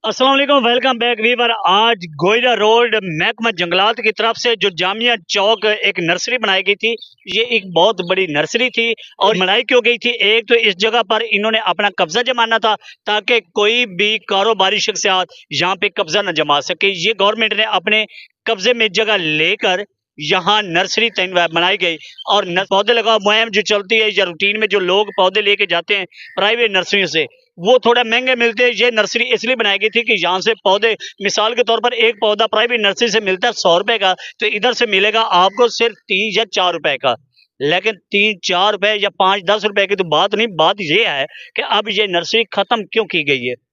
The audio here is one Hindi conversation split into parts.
अस्सलाम वालेकुम, वेलकम बैक वीवर। आज गोयरा रोड महकमा जंगलात की तरफ से जो जामिया चौक एक नर्सरी बनाई गई थी, ये एक बहुत बड़ी नर्सरी थी। और बनाई क्यों गई थी? एक तो इस जगह पर इन्होंने अपना कब्जा जमाना था ताकि कोई भी कारोबारी शख्सियात यहाँ पे कब्जा न जमा सके। ये गवर्नमेंट ने अपने कब्जे में जगह लेकर यहाँ नर्सरी बनाई गई। और पौधे लगाओ मुहिम जो चलती है या रूटीन में जो लोग पौधे लेके जाते हैं प्राइवेट नर्सरियों से, वो थोड़ा महंगे मिलते हैं। ये नर्सरी इसलिए बनाई गई थी कि यहाँ से पौधे, मिसाल के तौर पर एक पौधा प्राइवेट नर्सरी से मिलता है 100 रुपए का, तो इधर से मिलेगा आपको सिर्फ 3 या 4 रुपए का। लेकिन 3 4 रुपए या 5 10 रुपए की तो बात नहीं, बात ये है कि अब ये नर्सरी खत्म क्यों की गई है।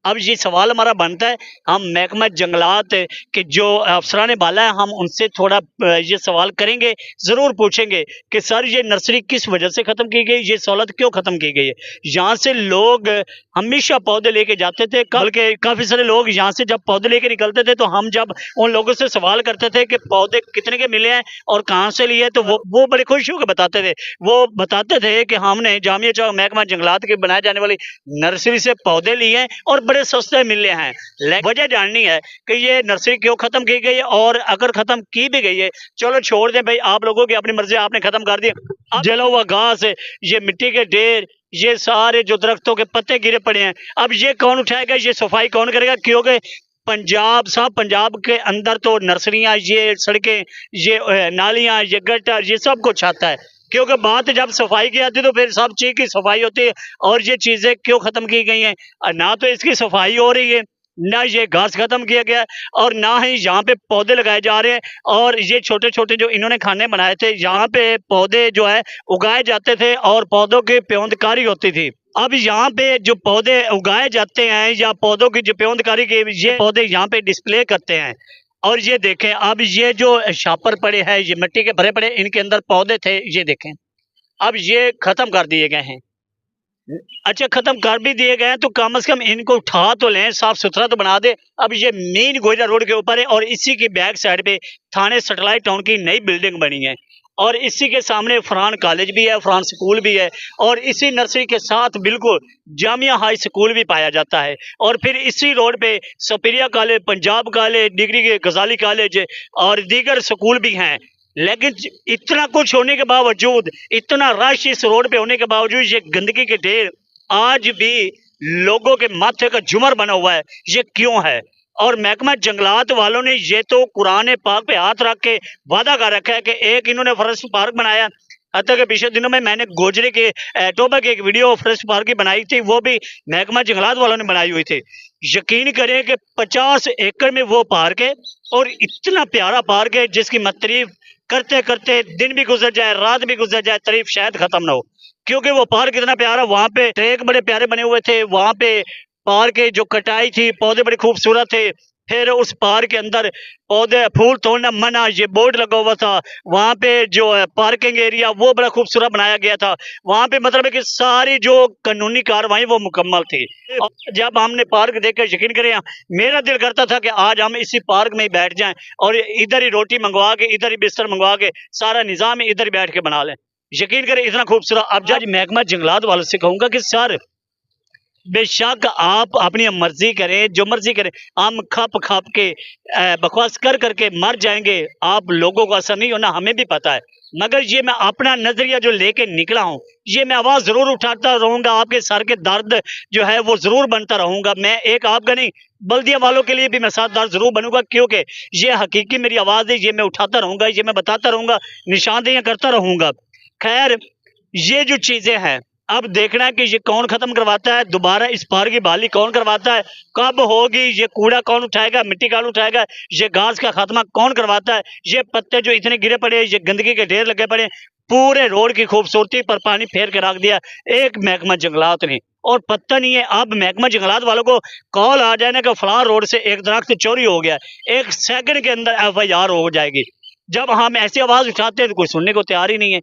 अब ये सवाल हमारा बनता है, हम महकमा जंगलात के जो अफसरान बाला है, हम उनसे थोड़ा ये सवाल करेंगे, ज़रूर पूछेंगे कि सर ये नर्सरी किस वजह से ख़त्म की गई, ये सहूलत क्यों ख़त्म की गई है। यहाँ से लोग हमेशा पौधे लेके जाते थे, बल्कि काफ़ी सारे लोग यहाँ से जब पौधे लेके निकलते थे तो हम जब उन लोगों से सवाल करते थे कि पौधे कितने के मिले हैं और कहाँ से लिए, तो वो बड़े खुश होकर बताते थे। वो बताते थे कि हमने जामिया चौक महकमा जंगलात की बनाए जाने वाली नर्सरी से पौधे लिए हैं और बड़े सस्ते मिले हैं। लेकिन वजह जाननी है कि ये नर्सरी क्यों खत्म की गई है, और अगर खत्म की भी गई है, चलो छोड़ दें भाई, आप लोगों की अपनी मर्जी, आपने खत्म कर दिया। अब जला हुआ घास, ये मिट्टी के ढेर, ये सारे जो दरख्तों के पत्ते गिरे पड़े हैं, अब ये कौन उठाएगा, ये सफाई कौन करेगा? क्योंकि पंजाब के अंदर तो नर्सरियां, ये सड़कें, ये नालियां, ये गटर, ये सब कुछ आता है। क्योंकि बात जब सफाई की आती है तो फिर सब चीज की सफाई होती है। और ये चीजें क्यों खत्म की गई हैं? ना तो इसकी सफाई हो रही है, ना ये घास खत्म किया गया, और ना ही यहाँ पे पौधे लगाए जा रहे हैं। और ये छोटे छोटे जो इन्होंने खाने बनाए थे, यहाँ पे पौधे जो है उगाए जाते थे और पौधों की पेौंदकारी होती थी। अब यहाँ पे जो पौधे उगाए जाते हैं या पौधों की जो पेौंदकारी के ये पौधे यहाँ पे डिस्प्ले करते हैं। और ये देखें, अब ये जो शापर पड़े हैं, ये मिट्टी के भरे पड़े, इनके अंदर पौधे थे, ये देखें अब ये खत्म कर दिए गए हैं। अच्छा, खत्म कर भी दिए गए हैं तो कम से कम इनको उठा तो लें, साफ सुथरा तो बना दे। अब ये मेन गोयरा रोड के ऊपर है और इसी की बैक साइड पे थाने सैटेलाइट टाउन की नई बिल्डिंग बनी है। और इसी के सामने फरहान कॉलेज भी है, फरहान स्कूल भी है, और इसी नर्सरी के साथ बिल्कुल जामिया हाई स्कूल भी पाया जाता है। और फिर इसी रोड पे superior college, Punjab college, degree के गजाली कॉलेज और दीगर स्कूल भी हैं। लेकिन इतना कुछ होने के बावजूद, इतना रश इस रोड पे होने के बावजूद, ये गंदगी के ढेर आज भी लोगों के माथे का झुमर बना हुआ है। ये क्यों है? और महकमा जंगलात वालों ने ये तो कुरान पाक पे हाथ रख के वादा कर रखा है कि एक इन्होंने फॉरेस्ट पार्क बनाया। हत्या के पिछले दिनों में मैंने गोजरे के टोबा की एक वीडियो फॉरेस्ट पार्क की बनाई थी, वो भी महकमा जंगलात वालों ने बनाई हुई थी। यकीन करें कि 50 एकड़ में वो पार्क है, और इतना प्यारा पार्क है जिसकी मत तारीफ करते करते दिन भी गुजर जाए, रात भी गुजर जाए, तारीफ शायद खत्म ना हो। क्योंकि वो पार्क इतना प्यारा, वहाँ पे ट्रैक बड़े प्यारे बने हुए थे, वहाँ पे पार्क की जो कटाई थी, पौधे बड़े खूबसूरत थे। फिर उस पार्क के अंदर पौधे, फूल तोड़ना मना, ये बोर्ड लगा हुआ था। वहाँ पे जो पार्किंग एरिया वो बड़ा खूबसूरत बनाया गया था। वहाँ पे मतलब है कि सारी जो कानूनी कार्रवाई वो मुकम्मल थी। जब हमने पार्क देखकर यकीन करें, मेरा दिल करता था कि आज हम इसी पार्क में ही बैठ जाएं और इधर ही रोटी मंगवा के, इधर ही बिस्तर मंगवा के, सारा निज़ाम इधर ही बैठ के बना लें। यकीन करें इतना खूबसूरत। अब जज महकमा जंगलात वालों से कहूँगा कि सर, बेशक आप अपनी मर्जी करें, जो मर्जी करें, हम खप खप के बकवास कर करके मर जाएंगे, आप लोगों को असर नहीं होना, हमें भी पता है। मगर ये मैं अपना नजरिया जो लेके निकला हूँ, ये मैं आवाज जरूर उठाता रहूंगा, आपके सर के दर्द जो है वो जरूर बनता रहूंगा। मैं एक आपका नहीं, बल्दिया वालों के लिए भी मैं साथ दर्द जरूर बनूंगा, क्योंकि ये हकीकी मेरी आवाज है। ये मैं उठाता रहूंगा, ये मैं बताता रहूंगा, निशानदेहियां करता रहूंगा। खैर, ये जो चीजें हैं, अब देखना है कि ये कौन खत्म करवाता है, दोबारा इस पार्क की बहाली कौन करवाता है, कब होगी, ये कूड़ा कौन उठाएगा, मिट्टी कौन उठाएगा, ये घास का खात्मा कौन करवाता है, ये पत्ते जो इतने गिरे पड़े, ये गंदगी के ढेर लगे पड़े, पूरे रोड की खूबसूरती पर पानी फेर के रख दिया एक महकमा जंगलात ने। और पता नहीं है, अब महकमा जंगलात वालों को कॉल आ जाए ना कि फलां रोड से एक दरख्त चोरी हो गया, 1 सेकंड के अंदर FIR हो जाएगी। जब हम ऐसी आवाज उठाते हैं तो कोई सुनने को तैयार ही नहीं है।